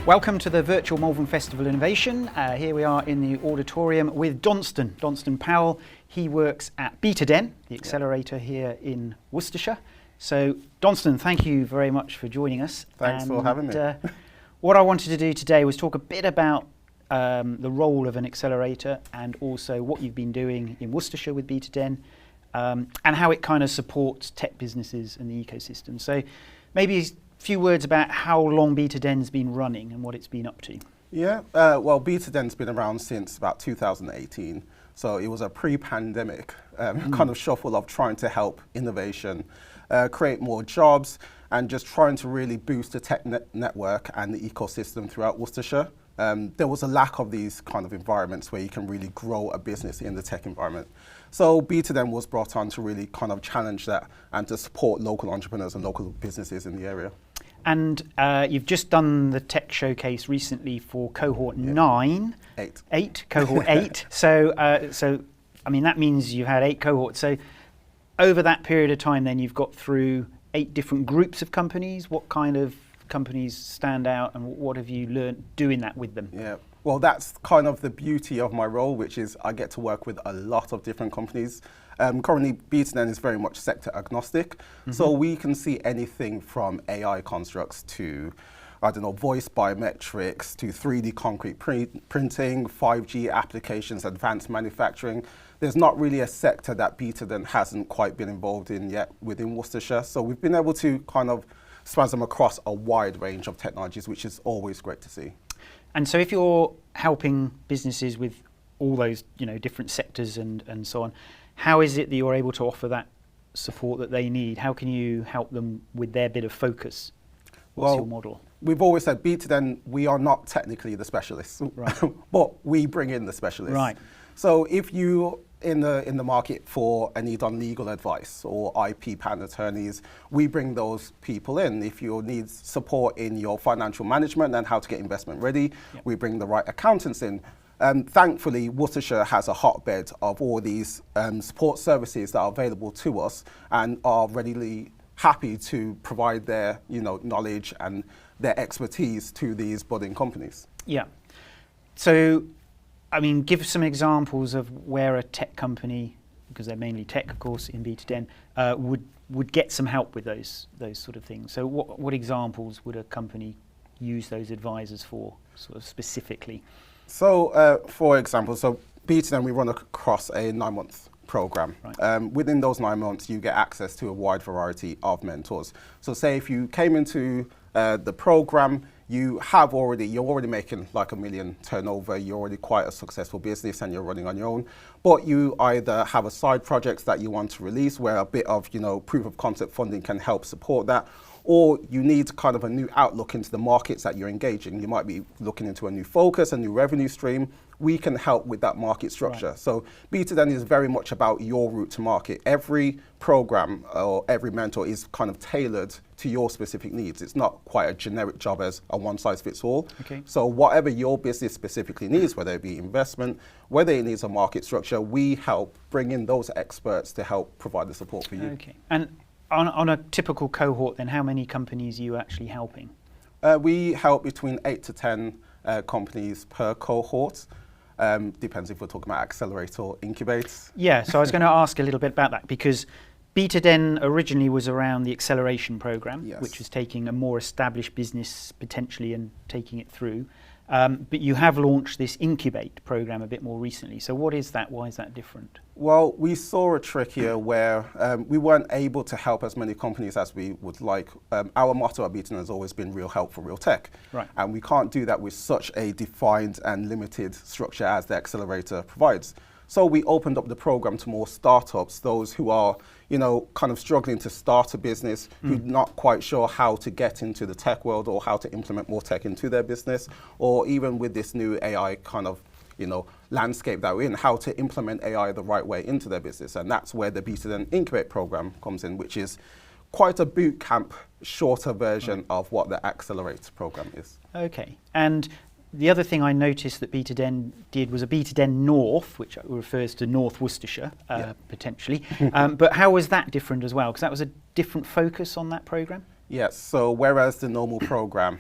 Welcome to the virtual Malvern Festival Innovation. Here we are in the auditorium with Donston Powell. He works at BetaDen, the accelerator here in Worcestershire. So Donston, thank you very much for joining us. Thanks for having me. What I wanted to do today was talk a bit about the role of an accelerator and also what you've been doing in Worcestershire with BetaDen and how it kind of supports tech businesses and the ecosystem. So maybe few words about how long BetaDen's been running and what it's been up to. Yeah, well, BetaDen's been around since about 2018. So it was a pre-pandemic kind of shuffle of trying to help innovation, create more jobs, and just trying to really boost the tech network and the ecosystem throughout Worcestershire. There was a lack of these kind of environments where you can really grow a business in the tech environment. So BetaDen was brought on to really kind of challenge that and to support local entrepreneurs and local businesses in the area. And you've just done the tech showcase recently for cohort 9. 8. Cohort 8. So I mean, that means you've had 8 cohorts. So over that period of time, then you've got through 8 different groups of companies. What kind of companies stand out and what have you learned doing that with them? Yeah, well, that's kind of the beauty of my role, which is I get to work with a lot of different companies. Currently, BetaDen is very much sector agnostic, so we can see anything from AI constructs to, I don't know, voice biometrics to 3D concrete printing, 5G applications, advanced manufacturing. There's not really a sector that BetaDen hasn't quite been involved in yet within Worcestershire, so we've been able to kind of spasm across a wide range of technologies, which is always great to see. And so if you're helping businesses with all those, different sectors and so on, how is it that you're able to offer that support that they need? How can you help them with their bit of focus? What's your model? We've always said BetaDen, we are not technically the specialists, right. But we bring in the specialists. Right. So if you in the market for a need on legal advice or IP patent attorneys, we bring those people in. If you need support in your financial management and how to get investment ready, we bring the right accountants in. Thankfully, Worcestershire has a hotbed of all these support services that are available to us and are readily happy to provide their knowledge and their expertise to these budding companies. Yeah. So, I mean, give some examples of where a tech company, because they're mainly tech, of course, in BetaDen, would get some help with those sort of things. So what examples would a company use those advisors for, sort of specifically? So, for example, BetaDen, we run across a 9-month program. Right. Within those 9 months, you get access to a wide variety of mentors. So say if you came into the program, you're already making like $1 million turnover, you're already quite a successful business and you're running on your own, but you either have a side project that you want to release where a bit of proof of concept funding can help support that, or you need kind of a new outlook into the markets that you're engaging. You might be looking into a new focus, a new revenue stream. We can help with that market structure. Right. So BetaDen is very much about your route to market. Every program or every mentor is kind of tailored to your specific needs. It's not quite a generic job as a one-size-fits-all. Okay. So whatever your business specifically needs, whether it be investment, whether it needs a market structure, we help bring in those experts to help provide the support for you. Okay. And on a typical cohort, then, how many companies are you actually helping? We help between 8 to 10 companies per cohort. Depends if we're talking about accelerate or incubate. Yeah, so I was going to ask a little bit about that because BetaDen originally was around the acceleration program, yes, which was taking a more established business potentially and taking it through. But you have launched this incubate program a bit more recently. So what is that? Why is that different? Well, we saw a trick here where we weren't able to help as many companies as we would like. Our motto at BetaDen has always been real help for real tech. Right. And we can't do that with such a defined and limited structure as the accelerator provides. So we opened up the program to more startups, those who are, kind of struggling to start a business, who are not quite sure how to get into the tech world or how to implement more tech into their business, or even with this new AI kind of, landscape that we're in, how to implement AI the right way into their business. And that's where the BetaDen Incubate program comes in, which is quite a boot camp, shorter version of what the Accelerate program is. Okay. And the other thing I noticed that BetaDen did was a BetaDen North, which refers to North Worcestershire, potentially. But how was that different as well? Because that was a different focus on that program? Yes, so whereas the normal program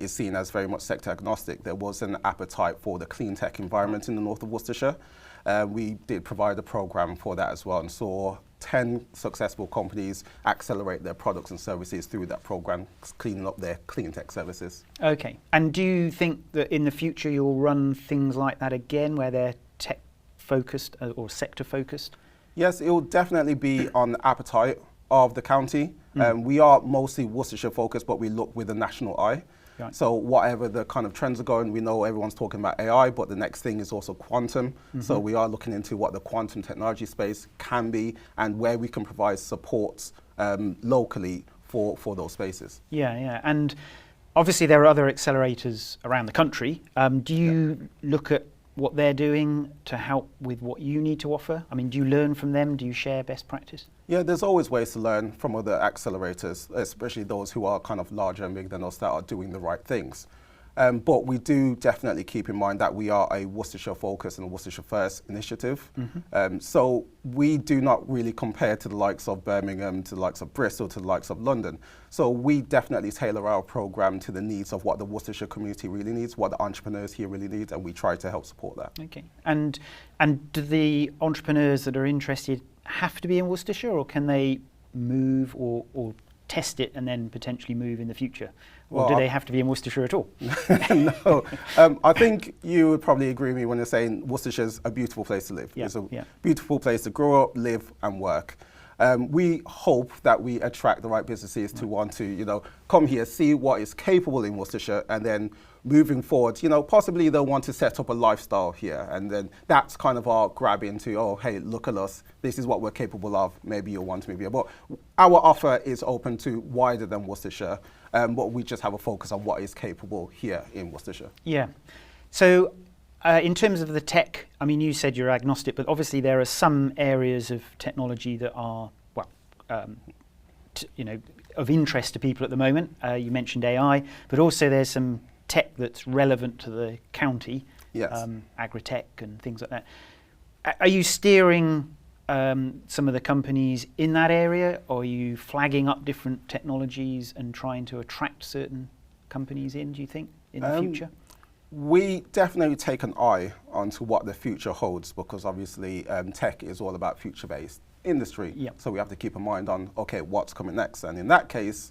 is seen as very much sector agnostic, there was an appetite for the clean tech environment in the north of Worcestershire. We did provide a program for that as well and saw 10 successful companies accelerate their products and services through that program, cleaning up their clean tech services. Okay, and do you think that in the future you'll run things like that again, where they're tech focused or sector focused? Yes, it will definitely be on the appetite of the county. We are mostly Worcestershire focused, but we look with a national eye. Right. So whatever the kind of trends are going, we know everyone's talking about AI, but the next thing is also quantum. So we are looking into what the quantum technology space can be and where we can provide support locally for those spaces. Yeah, and obviously there are other accelerators around the country. Do you look at what they're doing to help with what you need to offer? I mean, do you learn from them? Do you share best practice? Yeah, there's always ways to learn from other accelerators, especially those who are kind of larger and bigger than us that are doing the right things. But we do definitely keep in mind that we are a Worcestershire focus and a Worcestershire first initiative. So we do not really compare to the likes of Birmingham, to the likes of Bristol, to the likes of London. So we definitely tailor our program to the needs of what the Worcestershire community really needs, what the entrepreneurs here really need, and we try to help support that. Okay, and do the entrepreneurs that are interested have to be in Worcestershire, or can they move or test it and then potentially move in the future? Or do they have to be in Worcestershire at all? No. I think you would probably agree with me when you're saying Worcestershire's a beautiful place to live. It's a beautiful place to grow up, live and work. We hope that we attract the right businesses to want to, come here, see what is capable in Worcestershire, and then moving forward, possibly they'll want to set up a lifestyle here. And then that's kind of our grab into, oh, hey, look at us. This is what we're capable of. Maybe you'll want to move here. But our offer is open to wider than Worcestershire, but we just have a focus on what is capable here in Worcestershire. Yeah. So in terms of the tech, I mean, you said you're agnostic, but obviously there are some areas of technology that are, of interest to people at the moment. You mentioned AI, but also there's some tech that's relevant to the county, agri-tech and things like that. Are you steering some of the companies in that area, or are you flagging up different technologies and trying to attract certain companies in, do you think, in the future? We definitely take an eye onto what the future holds, because obviously tech is all about future-based industry. So we have to keep a mind on, okay, what's coming next? And in that case,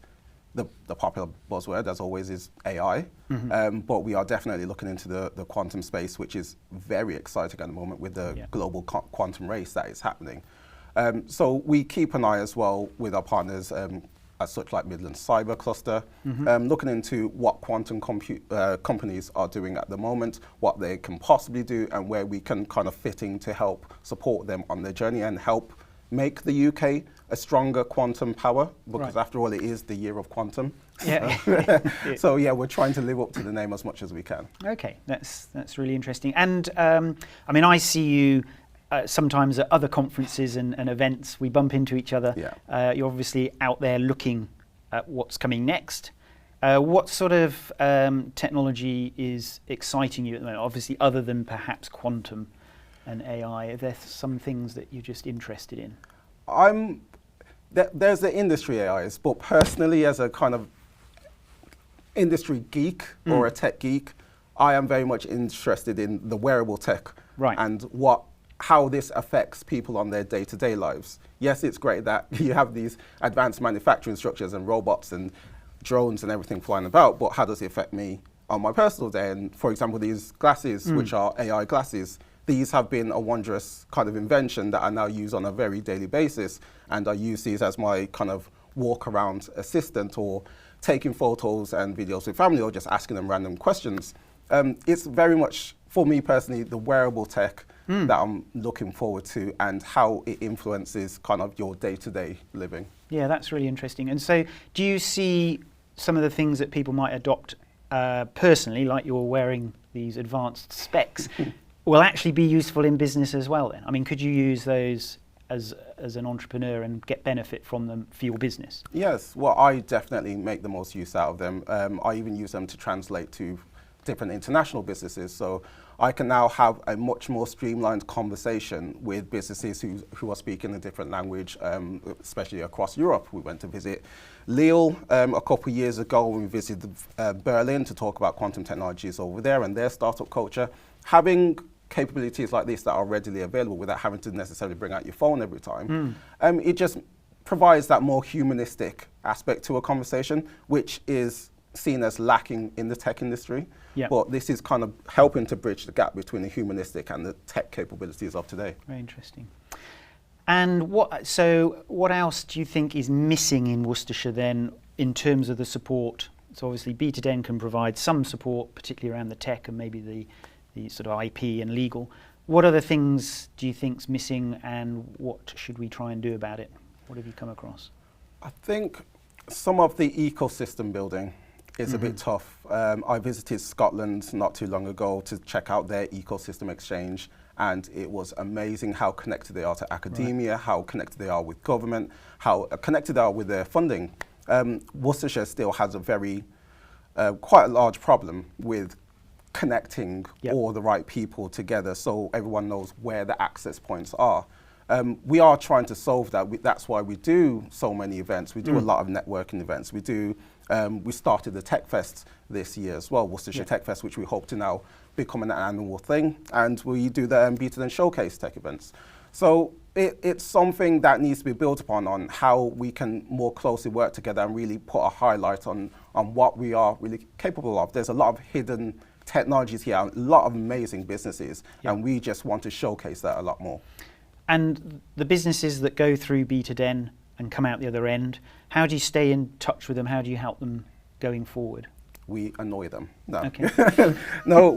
the popular buzzword, as always, is AI. But we are definitely looking into the quantum space, which is very exciting at the moment with the global quantum race that is happening. So we keep an eye as well with our partners, as such like Midlands Cyber Cluster, looking into what quantum companies are doing at the moment, what they can possibly do, and where we can kind of fit in to help support them on their journey and help make the UK a stronger quantum power, because after all, it is the year of quantum. So yeah, we're trying to live up to the name as much as we can. Okay, that's really interesting. And I mean, I see you sometimes at other conferences and events. We bump into each other. You're obviously out there looking at what's coming next. What sort of technology is exciting you at the moment? Obviously, other than perhaps quantum and AI, are there some things that you're just interested in? There's the industry AIs, but personally, as a kind of industry geek or a tech geek, I am very much interested in the wearable tech and how this affects people on their day-to-day lives. Yes, it's great that you have these advanced manufacturing structures and robots and drones and everything flying about, but how does it affect me on my personal day? And for example, these glasses, which are AI glasses, these have been a wondrous kind of invention that I now use on a very daily basis, and I use these as my kind of walk-around assistant, or taking photos and videos with family, or just asking them random questions. It's very much, for me personally, the wearable tech that I'm looking forward to, and how it influences kind of your day-to-day living. Yeah, that's really interesting. And so do you see some of the things that people might adopt personally, like you're wearing these advanced specs, will actually be useful in business as well then? I mean, could you use those as an entrepreneur and get benefit from them for your business? Yes, well, I definitely make the most use out of them. I even use them to translate to different international businesses. So I can now have a much more streamlined conversation with businesses who are speaking a different language, especially across Europe. We went to visit Lille a couple of years ago. We visited Berlin to talk about quantum technologies over there and their startup culture. Having capabilities like this that are readily available without having to necessarily bring out your phone every time, it just provides that more humanistic aspect to a conversation, which is seen as lacking in the tech industry. Yep. But this is kind of helping to bridge the gap between the humanistic and the tech capabilities of today. Very interesting. And what else do you think is missing in Worcestershire then in terms of the support? So obviously BetaDen can provide some support, particularly around the tech and maybe the sort of IP and legal. What other things do you think's missing, and what should we try and do about it? What have you come across? I think some of the ecosystem building is a bit tough. I visited Scotland not too long ago to check out their ecosystem exchange, and it was amazing how connected they are to academia, how connected they are with government, how connected they are with their funding. Worcestershire still has a very, quite a large problem with connecting all the right people together so everyone knows where the access points are. We are trying to solve that. That's why we do so many events. We do a lot of networking events. We started the Tech Fest this year as well, Worcestershire Tech Fest, which we hope to now become an annual thing. And we do the BetaDen Showcase Tech events. So it's something that needs to be built upon on how we can more closely work together and really put a highlight on what we are really capable of. There's a lot of hidden technologies here, a lot of amazing businesses, and we just want to showcase that a lot more. And the businesses that go through BetaDen and come out the other end, how do you stay in touch with them? How do you help them going forward? We annoy them. No, okay. No.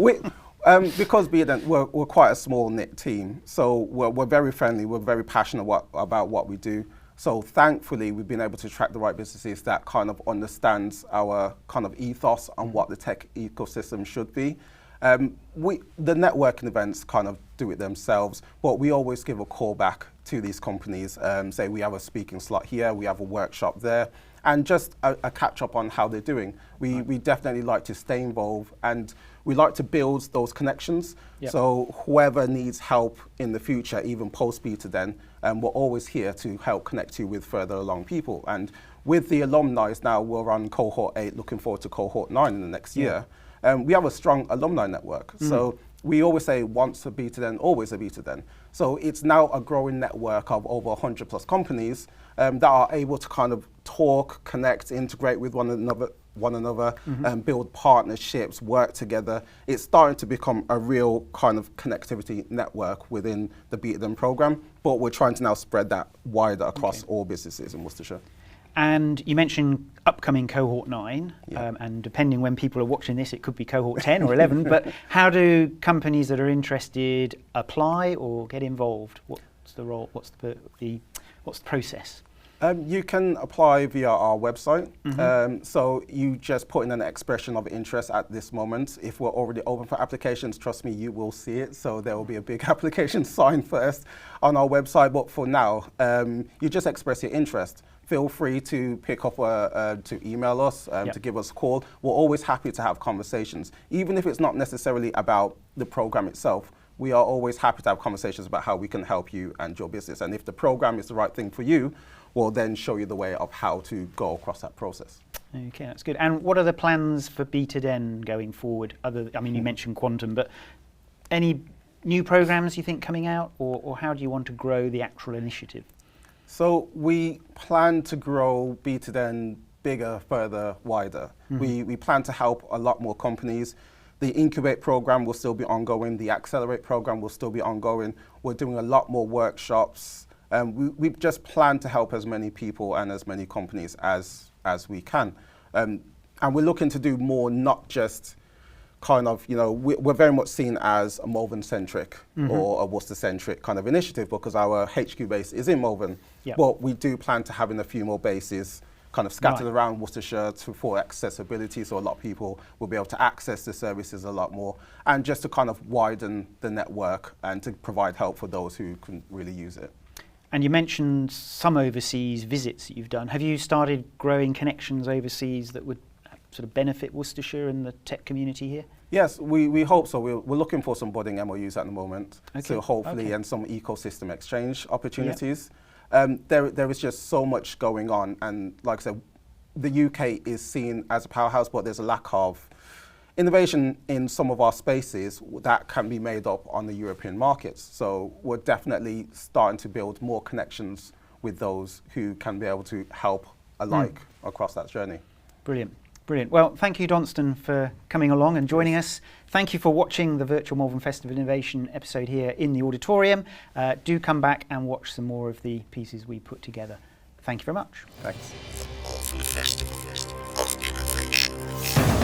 Because BetaDen, we're quite a small knit team, so we're very friendly. We're very passionate about what we do. So thankfully, we've been able to attract the right businesses that kind of understands our kind of ethos on what the tech ecosystem should be. The networking events kind of do it themselves, but we always give a call back to these companies, say we have a speaking slot here, we have a workshop there, and just a catch up on how they're doing. We definitely like to stay involved, and we like to build those connections. So whoever needs help in the future, even post BetaDen, we're always here to help connect you with further along people. And with the alumni now, we're on cohort 8, looking forward to cohort 9 in the next year. We have a strong alumni network. So we always say once a BetaDen, always a BetaDen. So it's now a growing network of over 100 plus companies that are able to kind of talk, connect, integrate with one another, and build partnerships, work together. It's starting to become a real kind of connectivity network within the BetaDen program, but we're trying to now spread that wider across all businesses in Worcestershire. And you mentioned upcoming cohort 9, and depending when people are watching this, it could be cohort 10 or 11, but how do companies that are interested apply or get involved? What's the role, what's the process? You can apply via our website. So you just put in an expression of interest at this moment. If we're already open for applications, trust me, you will see it. So there will be a big application sign first on our website. But for now, you just express your interest. Feel free to pick up, to email us, to give us a call. We're always happy to have conversations. Even if it's not necessarily about the program itself, we are always happy to have conversations about how we can help you and your business. And if the program is the right thing for you, we'll then show you the way of how to go across that process. Okay, that's good. And what are the plans for BetaDen going forward? I mean, you mentioned quantum, but any new programs you think coming out, or how do you want to grow the actual initiative? So we plan to grow BetaDen bigger, further, wider. We plan to help a lot more companies. The Incubate program will still be ongoing. The Accelerate program will still be ongoing. We're doing a lot more workshops. We just plan to help as many people and as many companies as we can. And we're looking to do more, not just kind of, we're very much seen as a Malvern-centric or a Worcester-centric kind of initiative because our HQ base is in Malvern. But we do plan to having a few more bases kind of scattered around Worcestershire for accessibility, so a lot of people will be able to access the services a lot more, and just to kind of widen the network and to provide help for those who can really use it. And you mentioned some overseas visits that you've done. Have you started growing connections overseas that would sort of benefit Worcestershire and the tech community here? Yes, we hope so. We're looking for some budding MOUs at the moment, so hopefully, and some ecosystem exchange opportunities. There is just so much going on, and like I said, the UK is seen as a powerhouse, but there's a lack of innovation in some of our spaces that can be made up on the European markets. So we're definitely starting to build more connections with those who can be able to help alike across that journey. Brilliant. Brilliant. Well, thank you, Donston, for coming along and joining us. Thank you for watching the Virtual Malvern Festival Innovation episode here in the auditorium. Do come back and watch some more of the pieces we put together. Thank you very much. Thanks. Festival of Innovation.